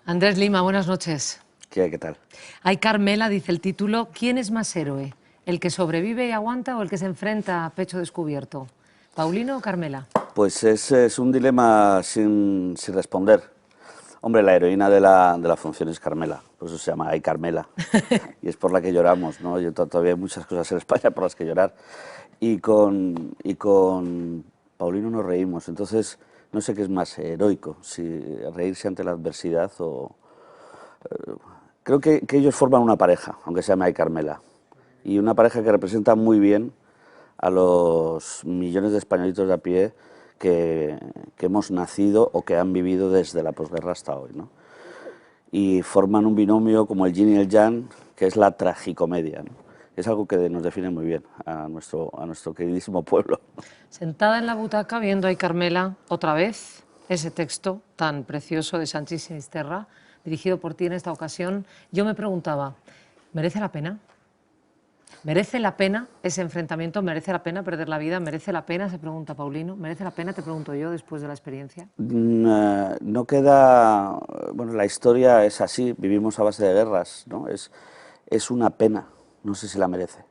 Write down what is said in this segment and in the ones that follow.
Andrés Lima, buenas noches. ¿Qué tal? Ay, Carmela, dice el título, ¿quién es más héroe? ¿El que sobrevive y aguanta o el que se enfrenta a pecho descubierto? ¿Paulino o Carmela? Pues es un dilema sin responder. Hombre, la heroína de la función es Carmela, por eso se llama Ay Carmela, y es por la que lloramos, ¿no? Todavía hay muchas cosas en España por las que llorar. Y con Paulino nos reímos, entonces no sé qué es más heroico, si reírse ante la adversidad o... Creo que ellos forman una pareja, aunque se llame Ay Carmela, y una pareja que representa muy bien a los millones de españolitos de a pie que hemos nacido o que han vivido desde la posguerra hasta hoy, ¿no? Y forman un binomio como el yin y el yang, que es la tragicomedia, ¿no? Es algo que nos define muy bien a nuestro queridísimo pueblo. Sentada en la butaca viendo a Ay Carmela, otra vez, ese texto tan precioso de Sanchis Sinisterra, dirigido por ti en esta ocasión, yo me preguntaba, ¿merece la pena? ¿Merece la pena ese enfrentamiento? ¿Merece la pena perder la vida? ¿Merece la pena? Se pregunta Paulino. ¿Merece la pena? Te pregunto yo después de la experiencia. No queda... Bueno, la historia es así, vivimos a base de guerras, ¿no? Es una pena, no sé si la merece.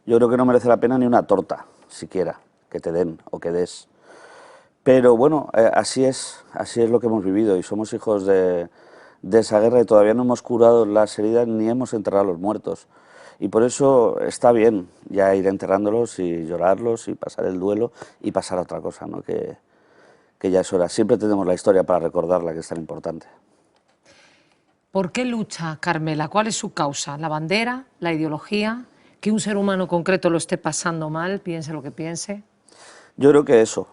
Yo creo que no merece la pena ni una torta, siquiera, que te den o que des. Pero bueno, así es lo que hemos vivido y somos hijos de esa guerra y todavía no hemos curado las heridas ni hemos enterrado a los muertos. Y por eso está bien ya ir enterrándolos y llorarlos y pasar el duelo y pasar a otra cosa, ¿no? Que ya es hora. Siempre tenemos la historia para recordarla, que es tan importante. ¿Por qué lucha Carmela? ¿Cuál es su causa? ¿La bandera? ¿La ideología? ¿Que un ser humano concreto lo esté pasando mal, piense lo que piense? Yo creo que eso.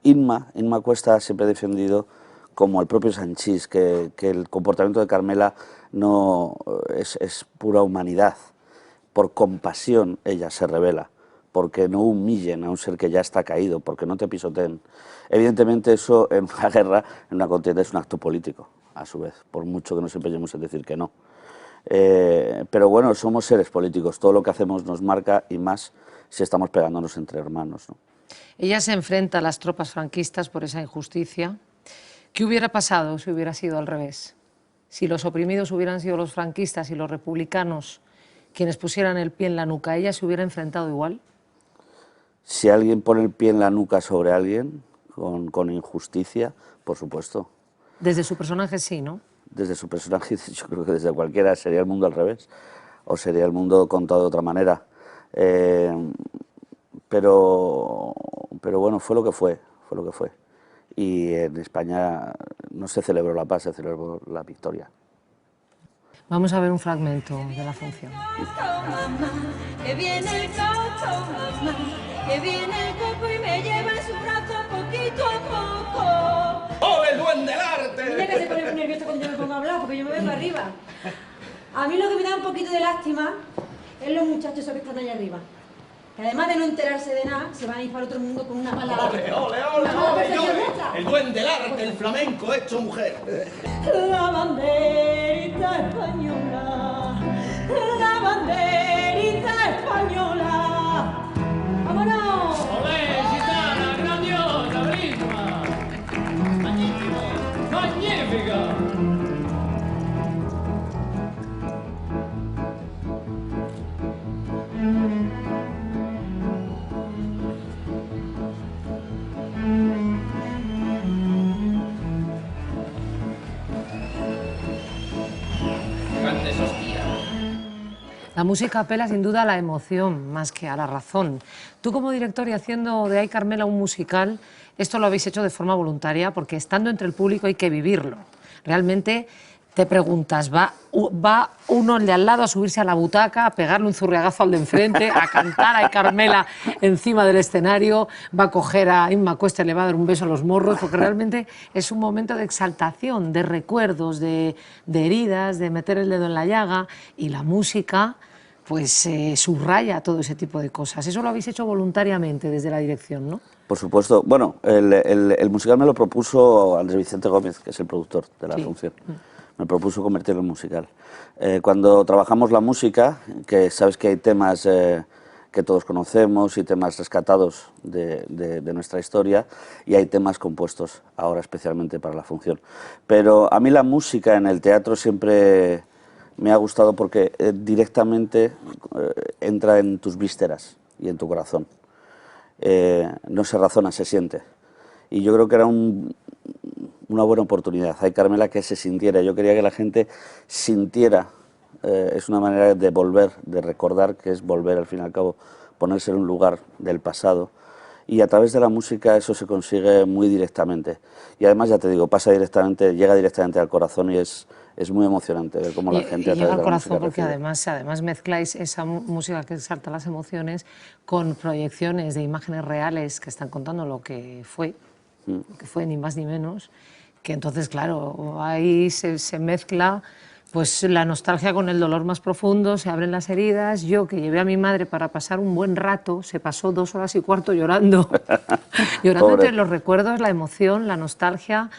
Inma Cuesta siempre ha defendido, como el propio Sanchís, que el comportamiento de Carmela no es pura humanidad. Por compasión ella se revela, porque no humillen a un ser que ya está caído, porque no te pisoteen. Evidentemente eso en una guerra, en una contienda, es un acto político, a su vez, por mucho que nos empeñemos en decir que no. Pero bueno, somos seres políticos, todo lo que hacemos nos marca y más si estamos pegándonos entre hermanos, ¿no? Ella se enfrenta a las tropas franquistas por esa injusticia. ¿Qué hubiera pasado si hubiera sido al revés? Si los oprimidos hubieran sido los franquistas y los republicanos quienes pusieran el pie en la nuca, ¿ella se hubiera enfrentado igual? Si alguien pone el pie en la nuca sobre alguien, con injusticia, por supuesto. Desde su personaje sí, ¿no? Desde su personaje, yo creo que desde cualquiera sería el mundo al revés, o sería el mundo contado de otra manera. Pero bueno, fue lo que fue. Y en España no se celebró la paz, se celebró la victoria. Vamos a ver un fragmento de la función. Que viene el coco, mamá, que viene el coco y me lleva en su brazo poquito a poco. ¡Oh, el duende del arte! Mira que se pone muy nervioso cuando yo me pongo a hablar, porque yo me vengo arriba. A mí lo que me da un poquito de lástima es los muchachos que están allá arriba. Que además de no enterarse de nada, se van a ir para otro mundo con una palabra. ¡Ole, ole, ole! ole. El duende del arte, el flamenco hecho mujer. La banderita española, la banderita española. ¡Vámonos! ¡Olé, gitana, grandiosa, bellísima! Magnífico, magnífica. Cantes, hostia. La música apela sin duda a la emoción más que a la razón. Tú como director y haciendo de Ay Carmela un musical, esto lo habéis hecho de forma voluntaria porque estando entre el público hay que vivirlo. Realmente te preguntas, ¿va uno el de al lado a subirse a la butaca, a pegarle un zurriagazo al de enfrente, a cantar a Ay Carmela encima del escenario, va a coger a Inma Cuesta y le va a dar un beso a los morros? Porque realmente es un momento de exaltación, de recuerdos, de heridas, de meter el dedo en la llaga, y la música pues subraya todo ese tipo de cosas. Eso lo habéis hecho voluntariamente desde la dirección, ¿no? Por supuesto. Bueno, el musical me lo propuso Andrés Vicente Gómez, que es el productor de la función. Me propuso convertirlo en musical. Cuando trabajamos la música, que sabes que hay temas que todos conocemos y temas rescatados de nuestra historia, y hay temas compuestos ahora especialmente para la función. Pero a mí la música en el teatro siempre me ha gustado porque directamente entra en tus vísceras y en tu corazón. No se razona, se siente. Y yo creo que era una buena oportunidad. Hay Carmela que se sintiera. Yo quería que la gente sintiera. Es una manera de volver, de recordar, que es volver al fin y al cabo, ponerse en un lugar del pasado. Y a través de la música eso se consigue muy directamente. Y además, ya te digo, pasa directamente, llega directamente al corazón y es muy emocionante ver cómo la gente a través llega de al la corazón música porque recibe. además mezcláis esa música que exalta las emociones con proyecciones de imágenes reales que están contando lo que fue ni más ni menos, que entonces, claro, ahí se mezcla pues la nostalgia con el dolor más profundo, se abren las heridas. Yo, que llevé a mi madre para pasar un buen rato, se pasó 2 horas y cuarto llorando, llorando Pobre. entre los recuerdos, la emoción, la nostalgia,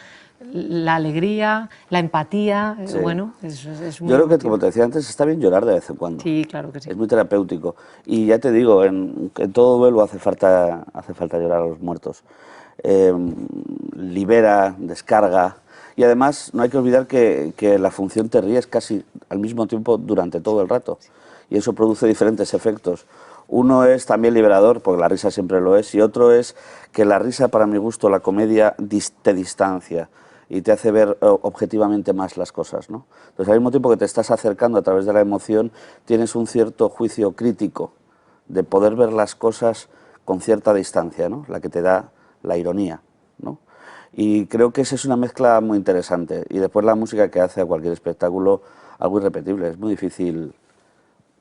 la alegría, la empatía. Sí. Bueno, es muy Yo creo que, emotivo. como te decía antes, está bien llorar de vez en cuando. Sí, claro que sí. Es muy terapéutico. Y ya te digo, en todo duelo hace falta llorar a los muertos. Libera, descarga. Y además no hay que olvidar que la función te ríes casi al mismo tiempo durante todo el rato. Y eso produce diferentes efectos. Uno es también liberador, porque la risa siempre lo es, y otro es que la risa, para mi gusto, la comedia te distancia y te hace ver objetivamente más las cosas, ¿no? Entonces, al mismo tiempo que te estás acercando a través de la emoción, tienes un cierto juicio crítico de poder ver las cosas con cierta distancia, ¿no? La que te da la ironía, ¿no? Y creo que esa es una mezcla muy interesante. Y después la música que hace a cualquier espectáculo, algo irrepetible. Es muy difícil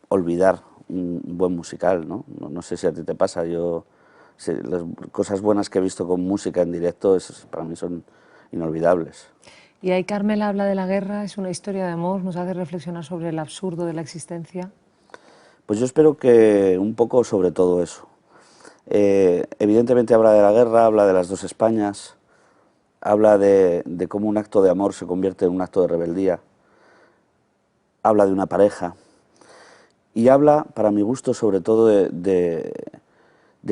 olvidar un buen musical, ¿no? No sé si a ti te pasa. Las cosas buenas que he visto con música en directo para mí son inolvidables. Y ahí Carmela habla de la guerra, es una historia de amor, nos hace reflexionar sobre el absurdo de la existencia. Pues yo espero que un poco sobre todo eso. Evidentemente habla de la guerra, habla de las dos Españas, habla de cómo un acto de amor se convierte en un acto de rebeldía, habla de una pareja y habla, para mi gusto, sobre todo de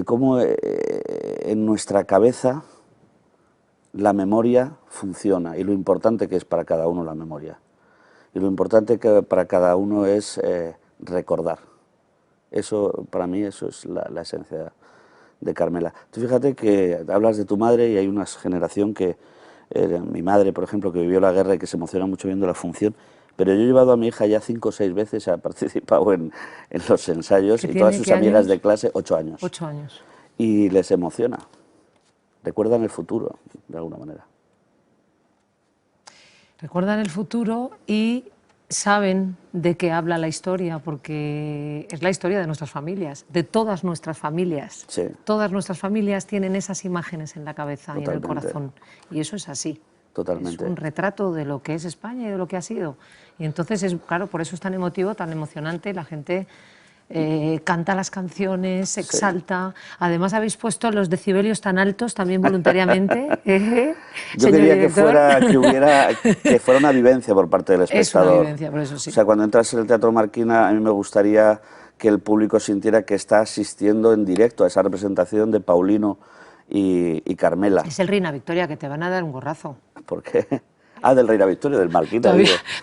cómo en nuestra cabeza la memoria funciona y lo importante que es para cada uno la memoria. Y lo importante que para cada uno es recordar. Eso, para mí, eso es la esencia de Carmela. Tú fíjate que hablas de tu madre y hay una generación que, mi madre, por ejemplo, que vivió la guerra y que se emociona mucho viendo la función, pero yo he llevado a mi hija ya 5 o 6 veces, ha participado en los ensayos y todas sus amigas de clase, 8 años. 8 años. Y les emociona, recuerdan el futuro, de alguna manera. Recuerdan el futuro y saben de qué habla la historia, porque es la historia de nuestras familias, de todas nuestras familias. Sí. Todas nuestras familias tienen esas imágenes en la cabeza y en el Totalmente. corazón. Y eso es así. Totalmente. Es un retrato de lo que es España y de lo que ha sido. Y entonces, claro, por eso es tan emotivo, tan emocionante. La gente canta las canciones, se exalta. Además, habéis puesto los decibelios tan altos también voluntariamente. Yo señor quería director. que fuera una vivencia por parte del espectador. Es una vivencia, por eso sí. O sea, cuando entras en el Teatro Marquina, a mí me gustaría que el público sintiera que está asistiendo en directo a esa representación de Paulino y Carmela. Es el Reina Victoria, que te van a dar un gorrazo. ¿Por qué? Ah, del Reina Victoria, del Marquina.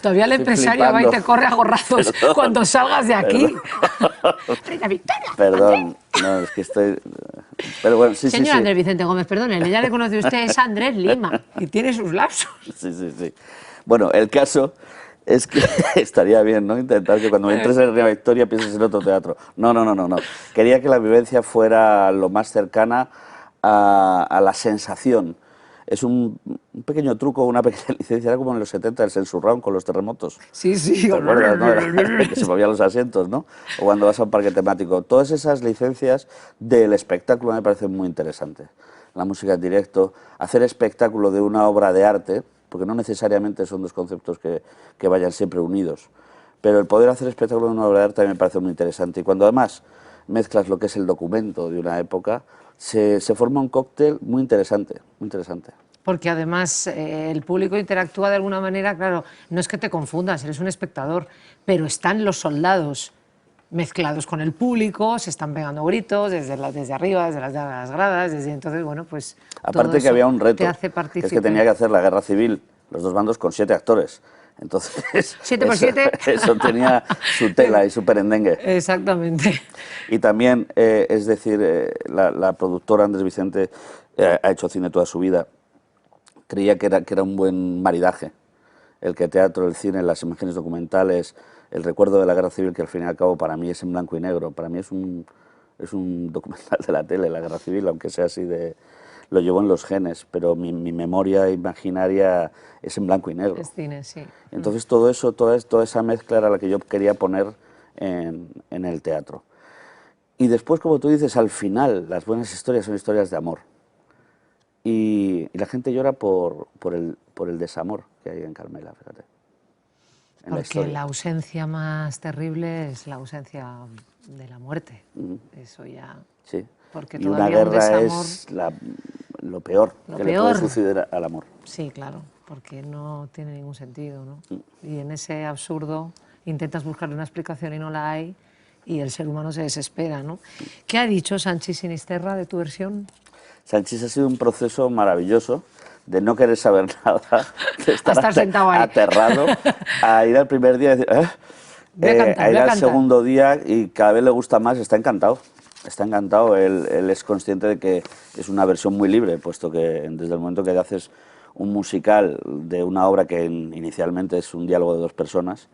Todavía el Estoy empresario va y flipando. te corre a gorrazos Perdón. cuando salgas de aquí. Reina Victoria. Perdón, no, es que estoy... Pero bueno, sí, Señor sí, sí. Andrés Vicente Gómez, perdónele, ya le conoce usted, es Andrés Lima y tiene sus lapsos. Sí, sí, sí. Bueno, el caso es que estaría bien, ¿no? Intentar que cuando entres en Reina Victoria pienses en otro teatro. No. Quería que la vivencia fuera lo más cercana a la sensación. Es un pequeño truco, una pequeña licencia, era como en los 70 el Sensurround con los terremotos. Sí, sí. ¿Te acuerdas, no? Que se movían los asientos, ¿no? O cuando vas a un parque temático. Todas esas licencias del espectáculo me parecen muy interesantes. La música en directo, hacer espectáculo de una obra de arte, porque no necesariamente son dos conceptos que vayan siempre unidos, pero el poder hacer espectáculo de una obra de arte a mí me parece muy interesante. Y cuando además mezclas lo que es el documento de una época, se forma un cóctel muy interesante, muy interesante. Porque además el público interactúa de alguna manera, claro, no es que te confundas, eres un espectador, pero están los soldados mezclados con el público, se están pegando gritos desde arriba, desde las gradas, desde entonces, bueno, pues todo Aparte que eso había un reto, te hace que es que partícipe. tenía que hacer la guerra civil, los dos bandos, con 7 actores. Entonces, 7 por 7. eso tenía su tela y su perendengue. Exactamente. Y también, es decir, la productora Andrés Vicente ha hecho cine toda su vida. Creía que era un buen maridaje el que teatro, el cine, las imágenes documentales, el recuerdo de la guerra civil, que al fin y al cabo para mí es en blanco y negro. Para mí es un documental de la tele, la guerra civil, aunque sea así de... Lo llevo en los genes, pero mi memoria imaginaria es en blanco y negro. Es cine, sí. Entonces todo eso, toda esa mezcla era la que yo quería poner en el teatro. Y después, como tú dices, al final las buenas historias son historias de amor. Y la gente llora por el desamor que hay en Carmela, fíjate. En la Porque historia. la ausencia más terrible es la ausencia de la muerte. Eso ya... Sí. Porque Y una todavía un guerra desamor... es lo peor Lo que peor. le puede suceder al amor. Sí, claro, porque no tiene ningún sentido, ¿no? Y en ese absurdo intentas buscarle una explicación y no la hay, y el ser humano se desespera, ¿no? ¿Qué ha dicho Sanchi Sinisterra de tu versión? Sanchis ha sido un proceso maravilloso de no querer saber nada, de estar sentado ahí. aterrado, a ir al primer día y decir, Voy a cantar, a ir voy a al cantar. segundo día y cada vez le gusta más, está encantado. Está encantado, él es consciente de que es una versión muy libre, puesto que desde el momento que haces un musical de una obra que inicialmente es un diálogo de 2 personas,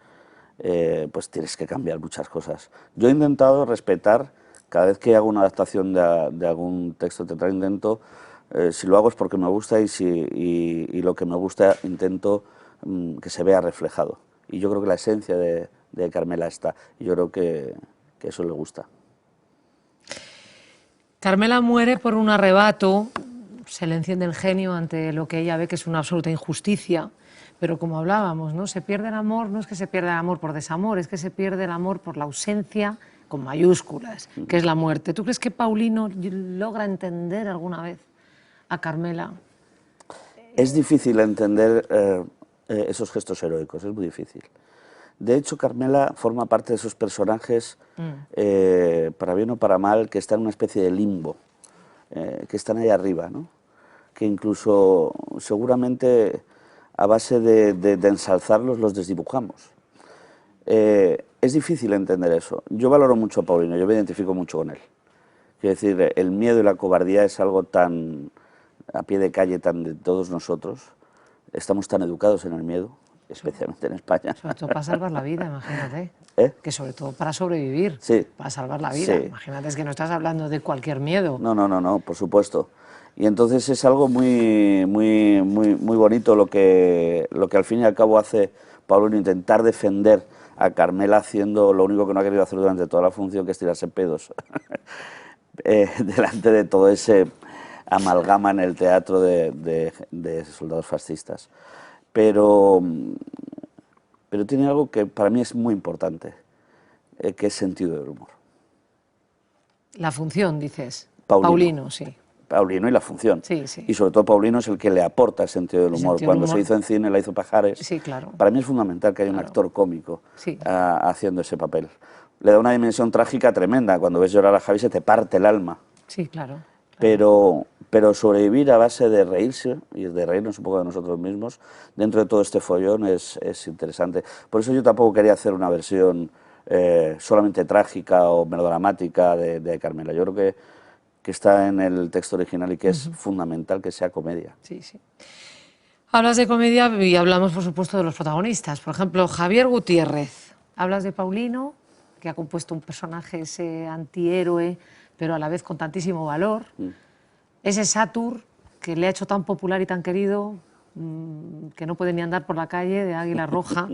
pues tienes que cambiar muchas cosas. Yo he intentado respetar, cada vez que hago una adaptación de algún texto teatral, intento, si lo hago es porque me gusta y lo que me gusta intento que se vea reflejado. Y yo creo que la esencia de Carmela está, y yo creo que eso le gusta. Carmela muere por un arrebato, se le enciende el genio ante lo que ella ve que es una absoluta injusticia, pero como hablábamos, ¿no? Se pierde el amor, no es que se pierda el amor por desamor, es que se pierde el amor por la ausencia, con mayúsculas, que es la muerte. ¿Tú crees que Paulino logra entender alguna vez a Carmela? Es difícil entender esos gestos heroicos, es muy difícil. De hecho, Carmela forma parte de esos personajes, para bien o para mal, que están en una especie de limbo, que están ahí arriba, ¿no? Que incluso seguramente a base de ensalzarlos los desdibujamos. Es difícil entender eso. Yo valoro mucho a Paulino, yo me identifico mucho con él. Quiero decir, el miedo y la cobardía es algo tan a pie de calle, tan de todos nosotros. Estamos tan educados en el miedo, especialmente en España. Sobre todo para salvar la vida, imagínate. Que sobre todo para sobrevivir, Sí. para salvar la vida. Sí. Imagínate, es que no estás hablando de cualquier miedo. No, por supuesto. Y entonces es algo muy bonito lo que al fin y al cabo hace Paulino, intentar defender a Carmela haciendo lo único que no ha querido hacer durante toda la función, que es tirarse pedos delante de todo ese amalgama en el teatro de soldados fascistas. Pero tiene algo que para mí es muy importante, que es sentido del humor. La función, dices. Paulino. Sí. Paulino y la función. Sí, sí. Y sobre todo Paulino es el que le aporta el sentido del humor. sentido del Cuando humor. se hizo en cine, la hizo Pajares. Sí, claro. Para mí es fundamental que haya un actor cómico Sí. haciendo ese papel. Le da una dimensión trágica tremenda. Cuando ves llorar a Javi se te parte el alma. Sí, claro. Pero sobrevivir a base de reírse y de reírnos un poco de nosotros mismos dentro de todo este follón es interesante. Por eso yo tampoco quería hacer una versión solamente trágica o melodramática de Carmela. Yo creo que está en el texto original y que es fundamental que sea comedia. Sí, sí. Hablas de comedia y hablamos, por supuesto, de los protagonistas. Por ejemplo, Javier Gutiérrez. Hablas de Paulino, que ha compuesto un personaje, ese antihéroe, pero a la vez con tantísimo valor. Ese Satur, que le ha hecho tan popular y tan querido, que no puede ni andar por la calle, de Águila Roja.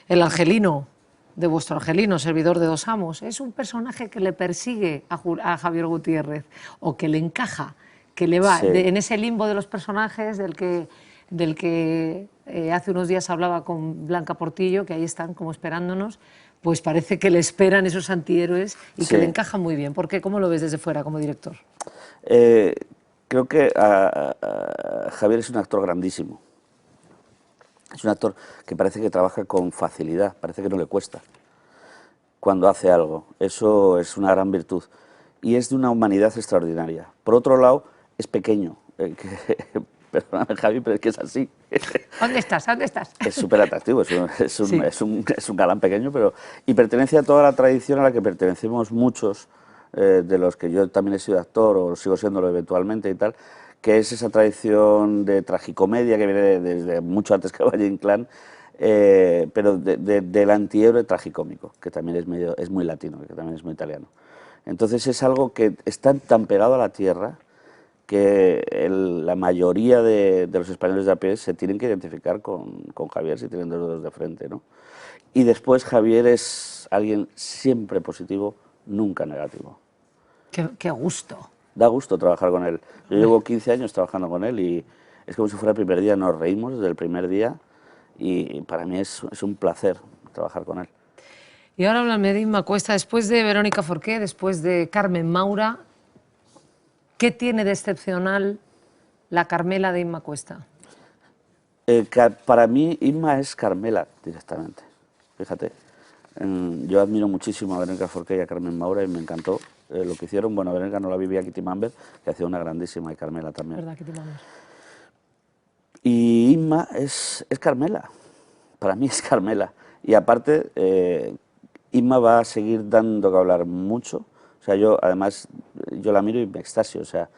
El Argelino, de vuestro Argelino, servidor de 2 amos. Es un personaje que le persigue a Javier Gutiérrez, o que le encaja, que le va Sí. en ese limbo de los personajes del que hace unos días hablaba con Blanca Portillo, que ahí están como esperándonos. Pues parece que le esperan esos antihéroes y Sí. que le encajan muy bien. ¿Por qué? ¿Cómo lo ves desde fuera como director? Creo que Javier es un actor grandísimo. Es un actor que parece que trabaja con facilidad, parece que no le cuesta. cuando hace algo. Eso es una gran virtud y es de una humanidad extraordinaria. Por otro lado, es pequeño. Perdóname, Javi, pero es que es así. ¿Dónde estás? ¿Dónde estás? Es súper atractivo, Sí. es un galán pequeño, pero y pertenece a toda la tradición a la que pertenecemos muchos, de los que yo también he sido actor o sigo siéndolo eventualmente y tal, que es esa tradición de tragicomedia que viene desde mucho antes que Valle Inclán, pero del antihéroe tragicómico, que también es muy latino, que también es muy italiano. Entonces es algo que está tan pegado a la tierra que la mayoría de los españoles de a pie se tienen que identificar con Javier si tienen dos dedos de frente, ¿no? Y después Javier es alguien siempre positivo, nunca negativo. Qué gusto. Da gusto trabajar con él. Yo llevo 15 años trabajando con él y es como si fuera el primer día, nos reímos desde el primer día y para mí es un placer trabajar con él. Y ahora háblame de Inma Cuesta, después de Verónica Forqué, después de Carmen Maura, ¿qué tiene de excepcional la Carmela de Inma Cuesta? Para mí Inma es Carmela directamente, fíjate. Yo admiro muchísimo a Verónica Forqué y a Carmen Maura y me encantó lo que hicieron. Bueno, a Verónica no la vivía Kitty Mamber, que hacía una grandísima, y Carmela también. ¿Verdad, Kitty Mamber? Y Inma es Carmela, para mí es Carmela. Y aparte, Inma va a seguir dando que hablar mucho. O sea, además, yo la miro y me extasio, o sea,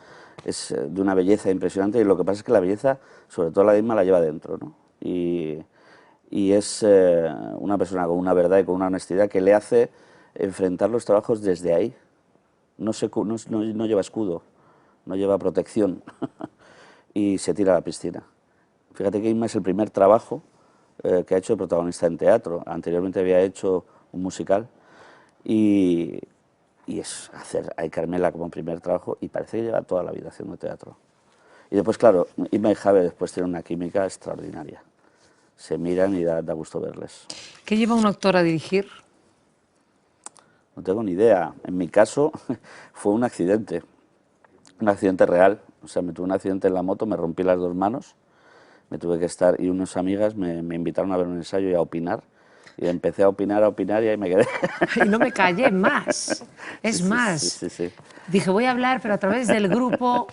es de una belleza impresionante y lo que pasa es que la belleza, sobre todo la de Inma, la lleva dentro, ¿no? Y es una persona con una verdad y con una honestidad que le hace enfrentar los trabajos desde ahí. No lleva escudo, no lleva protección y se tira a la piscina. Fíjate que Inma es el primer trabajo que ha hecho de protagonista en teatro. Anteriormente había hecho un musical y es hacer a Carmela como primer trabajo y parece que lleva toda la vida haciendo teatro. Y después, claro, Inma y Javi después tienen una química extraordinaria. Se miran y da gusto verles. ¿Qué lleva un actor a dirigir? No tengo ni idea. En mi caso fue un accidente real. O sea, me tuve un accidente en la moto, me rompí las dos manos, me tuve que estar, y unas amigas me invitaron a ver un ensayo y a opinar. Y empecé a opinar y ahí me quedé. Y no me callé más. Es más. Sí. Dije, voy a hablar, pero a través del grupo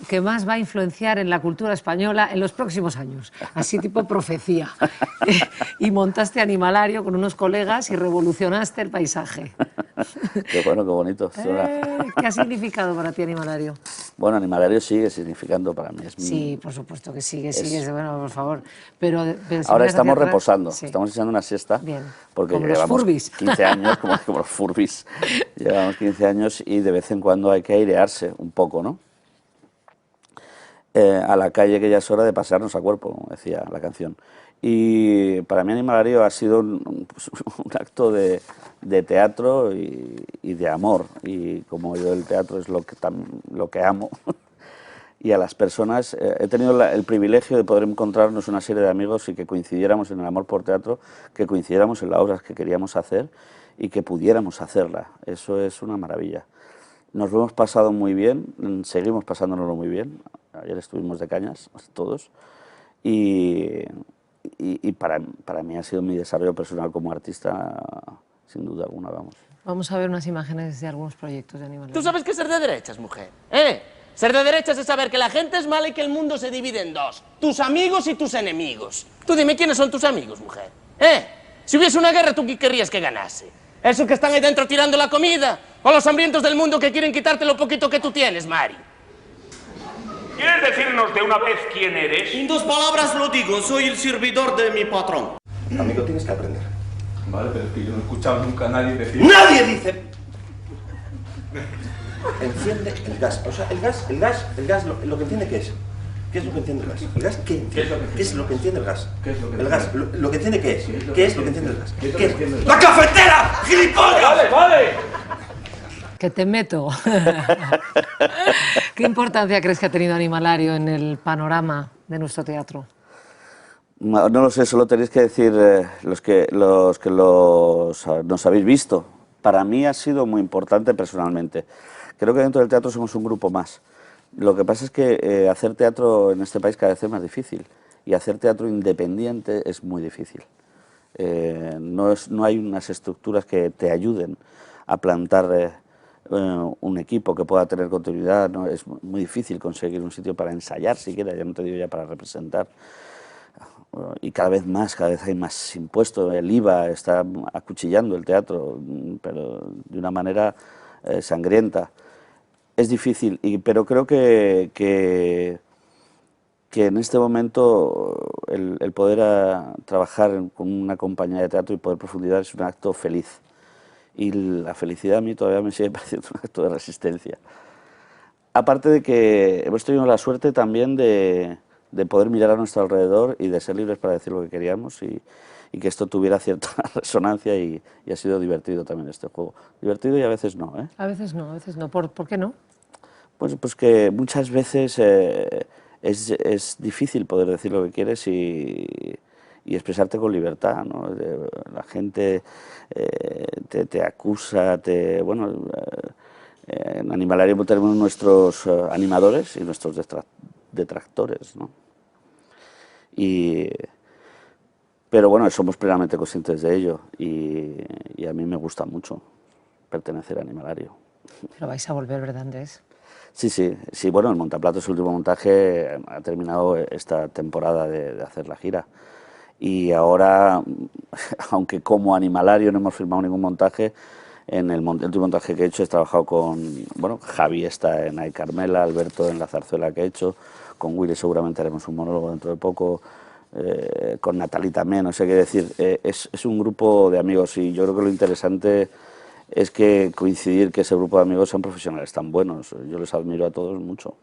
que más va a influenciar en la cultura española en los próximos años. Así tipo profecía. Y montaste Animalario con unos colegas y revolucionaste el paisaje. Qué bueno, qué bonito. ¿Qué ha significado para ti Animalario? Bueno, Animalario sigue significando para mí. Sí, por supuesto que sigue, bueno, por favor. Pero ahora estamos reposando, sí. Estamos echando una siesta. Bien. Porque como llevamos los furbis. 15 años, como los furbis. Llevamos 15 años y de vez en cuando hay que airearse un poco, ¿no? A la calle, que ya es hora de pasearnos a cuerpo, como decía la canción. Y para mí Animalario ha sido un acto de teatro y de amor. Y como yo el teatro es lo que amo, y a las personas, he tenido el privilegio de poder encontrarnos una serie de amigos y que coincidiéramos en el amor por teatro, que coincidiéramos en las obras que queríamos hacer y que pudiéramos hacerla. Eso es una maravilla. Nos lo hemos pasado muy bien, seguimos pasándonoslo muy bien. Ayer estuvimos de cañas, todos, y para mí ha sido mi desarrollo personal como artista, sin duda alguna, vamos. Vamos a ver unas imágenes de algunos proyectos de Animalario. ¿Tú sabes qué es ser de derechas, mujer? ¿Eh? Ser de derechas es saber que la gente es mala y que el mundo se divide en dos. Tus amigos y tus enemigos. Tú dime, ¿quiénes son tus amigos, mujer? ¿Eh? Si hubiese una guerra, ¿tú qué querrías que ganase? ¿Esos que están ahí dentro tirando la comida? ¿O los hambrientos del mundo que quieren quitarte lo poquito que tú tienes, Mari? ¿Quieres decirnos de una vez quién eres? En dos palabras lo digo, soy el servidor de mi patrón. Amigo, tienes que aprender. Vale, pero es que yo no he escuchado nunca a nadie decir... ¡Nadie dice! Enciende el gas. O sea, el gas, lo que entiende, ¿qué es? ¿Qué es lo que entiende el gas? ¿El gas qué entiende? ¿Qué es lo que entiende el gas? ¿Qué es lo que el gas, lo que entiende, ¿qué es? ¿Qué es lo que entiende el gas? ¿Qué es lo ¿Qué que entiende el ¡La gas? cafetera! ¡Gilipollas! ¡Vale! Que te meto. ¿Qué importancia crees que ha tenido Animalario en el panorama de nuestro teatro? No lo sé, solo tenéis que decir los que nos habéis visto. Para mí ha sido muy importante personalmente. Creo que dentro del teatro somos un grupo más. Lo que pasa es que hacer teatro en este país cada vez es más difícil y hacer teatro independiente es muy difícil. No hay unas estructuras que te ayuden a plantar un equipo que pueda tener continuidad, ¿no? Es muy difícil conseguir un sitio para ensayar siquiera, ya no te digo ya para representar. Y cada vez hay más impuestos, el IVA está acuchillando el teatro, pero de una manera sangrienta. Es difícil, pero creo que en este momento el poder trabajar con una compañía de teatro y poder profundizar es un acto feliz. Y la felicidad a mí todavía me sigue pareciendo un acto de resistencia. Aparte de que hemos tenido la suerte también de poder mirar a nuestro alrededor y de ser libres para decir lo que queríamos y que esto tuviera cierta resonancia y ha sido divertido también este juego. Divertido y a veces no, ¿eh? A veces no, a veces no. ¿Por qué no? Pues que muchas veces es difícil poder decir lo que quieres y expresarte con libertad, ¿no? La gente te acusa, en Animalarium tenemos nuestros animadores y nuestros detractores, ¿no? Pero bueno, somos plenamente conscientes de ello y a mí me gusta mucho pertenecer a Animalario. Pero vais a volver, ¿verdad, Andrés? Sí, bueno, el Montaplatos, el último montaje, ha terminado esta temporada de hacer la gira. Y ahora, aunque como Animalario no hemos firmado ningún montaje, en el último montaje que he hecho he trabajado con, Javi está en Ay Carmela, Alberto en La Zarzuela que he hecho, con Willy seguramente haremos un monólogo dentro de poco, con Natalie también, no sé qué decir, es un grupo de amigos y yo creo que lo interesante es que coincidir que ese grupo de amigos sean profesionales tan buenos, yo les admiro a todos mucho.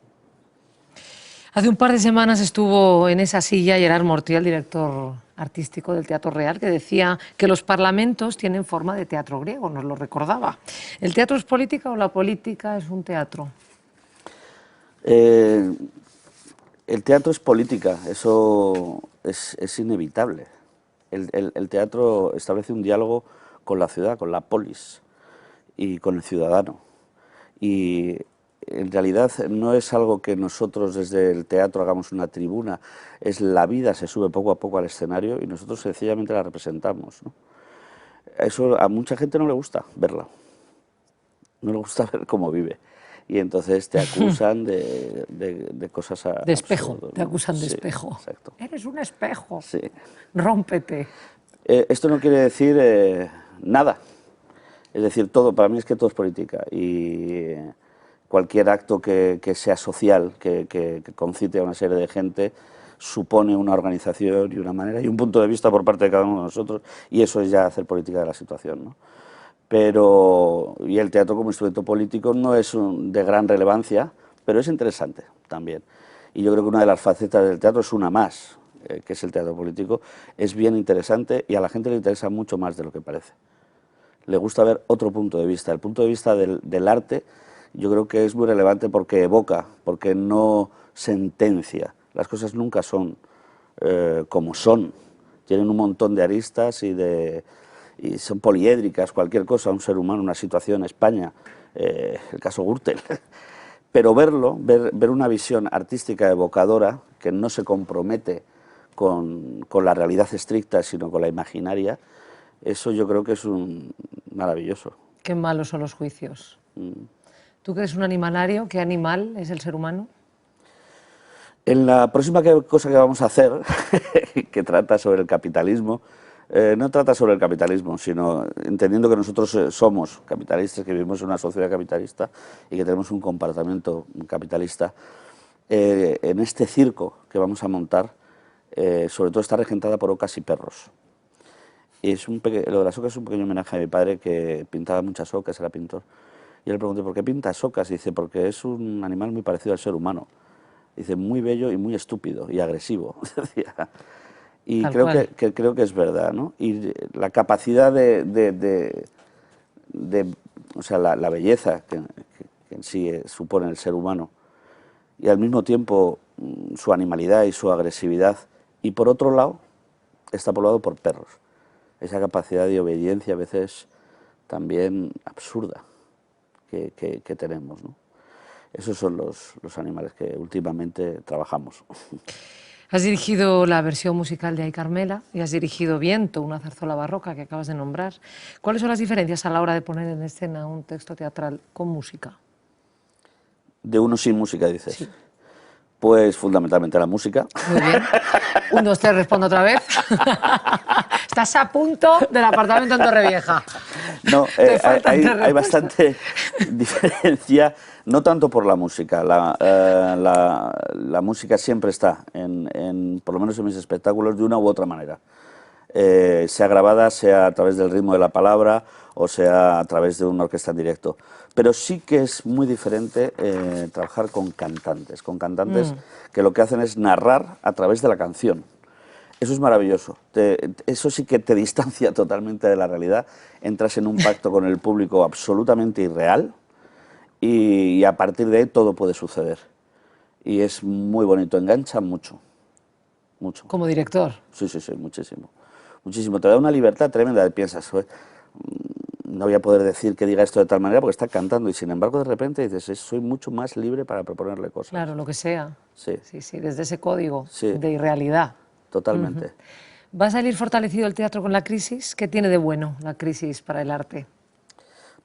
Hace un par de semanas estuvo en esa silla Gerard Mortier, el director artístico del Teatro Real, que decía que los parlamentos tienen forma de teatro griego, nos lo recordaba. ¿El teatro es política o la política es un teatro? El teatro es política, eso es inevitable. El teatro establece un diálogo con la ciudad, con la polis y con el ciudadano. Y en realidad no es algo que nosotros desde el teatro hagamos una tribuna, es la vida se sube poco a poco al escenario y nosotros sencillamente la representamos, ¿no? Eso a mucha gente no le gusta verla, no le gusta ver cómo vive. Y entonces te acusan de cosas de espejo, absurdas, ¿no? Te acusan de Sí, espejo. Exacto. Eres un espejo. Sí. Rómpete. Esto no quiere decir nada. Es decir, para mí es que todo es política y cualquier acto que sea social, que concite a una serie de gente, supone una organización y una manera y un punto de vista por parte de cada uno de nosotros y eso es ya hacer política de la situación, ¿no? Y el teatro como instrumento político no es de gran relevancia, pero es interesante también. Y yo creo que una de las facetas del teatro es una más, que es el teatro político, es bien interesante y a la gente le interesa mucho más de lo que parece. Le gusta ver otro punto de vista. El punto de vista del arte yo creo que es muy relevante porque evoca, porque no sentencia. Las cosas nunca son como son. Tienen un montón de aristas y son poliédricas, cualquier cosa, un ser humano, una situación, España, el caso Gürtel. Pero ver una visión artística evocadora que no se compromete con la realidad estricta, sino con la imaginaria, eso yo creo que es maravilloso. Qué malos son los juicios. ¿Tú que eres un animalario, qué animal es el ser humano? En la próxima cosa que vamos a hacer, que trata sobre el capitalismo, no trata sobre el capitalismo, sino entendiendo que nosotros somos capitalistas, que vivimos en una sociedad capitalista y que tenemos un comportamiento capitalista, en este circo que vamos a montar, sobre todo está regentada por ocas y perros. Y lo de las ocas es un pequeño homenaje a mi padre que pintaba muchas ocas, era pintor. Y yo le pregunté, ¿por qué pintas ocas? Y dice, porque es un animal muy parecido al ser humano. Dice, muy bello y muy estúpido y agresivo. Y creo que es verdad, ¿no? Y la capacidad o sea, la belleza que en sí supone el ser humano y al mismo tiempo su animalidad y su agresividad. Y por otro lado, está poblado por perros. Esa capacidad de obediencia a veces también absurda que tenemos, ¿no? Esos son los animales que últimamente trabajamos. Has dirigido la versión musical de Ay Carmela y has dirigido Viento, una zarzuela barroca que acabas de nombrar. ¿Cuáles son las diferencias a la hora de poner en escena un texto teatral con música? De uno sin música, dices. Sí. Pues fundamentalmente la música. Muy bien. 1, 2, 3, respondo otra vez. Estás a punto del apartamento en Torrevieja. No, Te faltan hay 3 respuestas. bastante diferencia, no tanto por la música. La música siempre está, por lo menos en mis espectáculos, de una u otra manera. Sea grabada, sea a través del ritmo de la palabra o sea a través de una orquesta en directo. Pero sí que es muy diferente trabajar con cantantes que lo que hacen es narrar a través de la canción. Eso es maravilloso, eso sí que te distancia totalmente de la realidad, entras en un pacto con el público absolutamente irreal y a partir de ahí todo puede suceder. Y es muy bonito, engancha mucho, mucho. Como director. Sí, sí, sí, muchísimo. Muchísimo, te da una libertad tremenda, piensas, no voy a poder decir que diga esto de tal manera porque está cantando y sin embargo de repente dices, soy mucho más libre para proponerle cosas. Claro, lo que sea. Sí. Sí, sí, desde ese código Sí. de irrealidad. Totalmente. ¿Va a salir fortalecido el teatro con la crisis? ¿Qué tiene de bueno la crisis para el arte?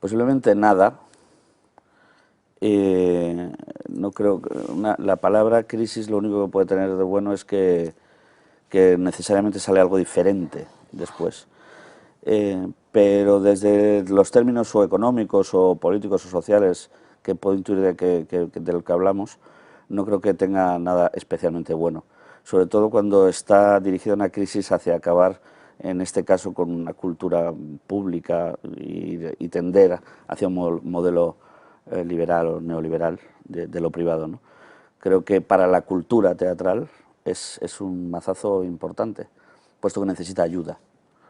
Posiblemente nada. No creo que la palabra crisis lo único que puede tener de bueno es que necesariamente sale algo diferente después. Pero desde los términos o económicos o políticos o sociales que puedo intuir de lo que hablamos, no creo que tenga nada especialmente bueno. Sobre todo cuando está dirigida una crisis hacia acabar, en este caso, con una cultura pública y tender hacia un modelo liberal o neoliberal de lo privado, ¿no? Creo que para la cultura teatral es un mazazo importante, puesto que necesita ayuda,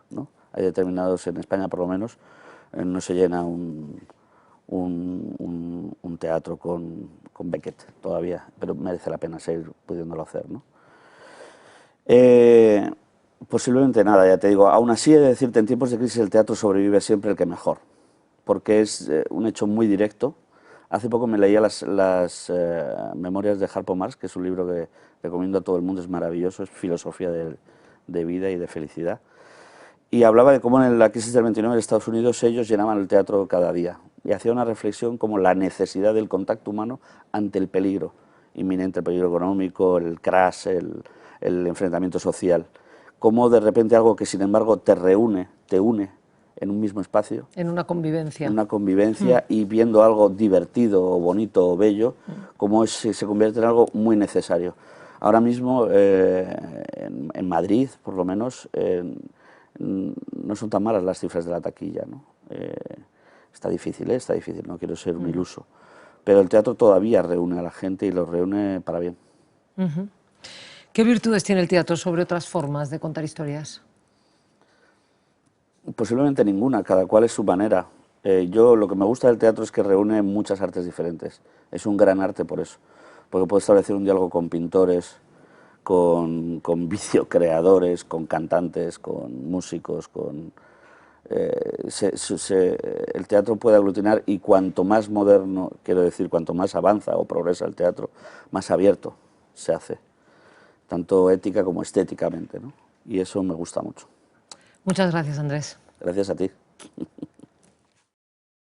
¿no? Hay determinados, en España por lo menos, no se llena un teatro con Beckett todavía, pero merece la pena seguir pudiéndolo hacer, ¿no? Posiblemente nada, ya te digo. Aún así, he de decirte, en tiempos de crisis el teatro sobrevive siempre el que mejor, porque es un hecho muy directo. Hace poco me leía las memorias de Harpo Marx, que es un libro que recomiendo a todo el mundo, es maravilloso, es filosofía de vida y de felicidad. Y hablaba de cómo en la crisis del 29 en Estados Unidos ellos llenaban el teatro cada día. Y hacía una reflexión como la necesidad del contacto humano ante el peligro inminente, el peligro económico, el crash, el enfrentamiento social. Cómo de repente algo que sin embargo te une en un mismo espacio. En una convivencia. En una convivencia y viendo algo divertido o bonito o bello, cómo se convierte en algo muy necesario. Ahora mismo en Madrid, por lo menos, no son tan malas las cifras de la taquilla, ¿no? Está difícil, no quiero ser un iluso. Pero el teatro todavía reúne a la gente y los reúne para bien. ¿Qué virtudes tiene el teatro sobre otras formas de contar historias? Posiblemente ninguna, cada cual es su manera. Yo lo que me gusta del teatro es que reúne muchas artes diferentes. Es un gran arte por eso, porque puede establecer un diálogo con pintores, con videocreadores, con cantantes, con músicos, el teatro puede aglutinar y cuanto más moderno, quiero decir, cuanto más avanza o progresa el teatro, más abierto se hace, tanto ética como estéticamente, ¿no? Y eso me gusta mucho. Muchas gracias, Andrés. Gracias a ti.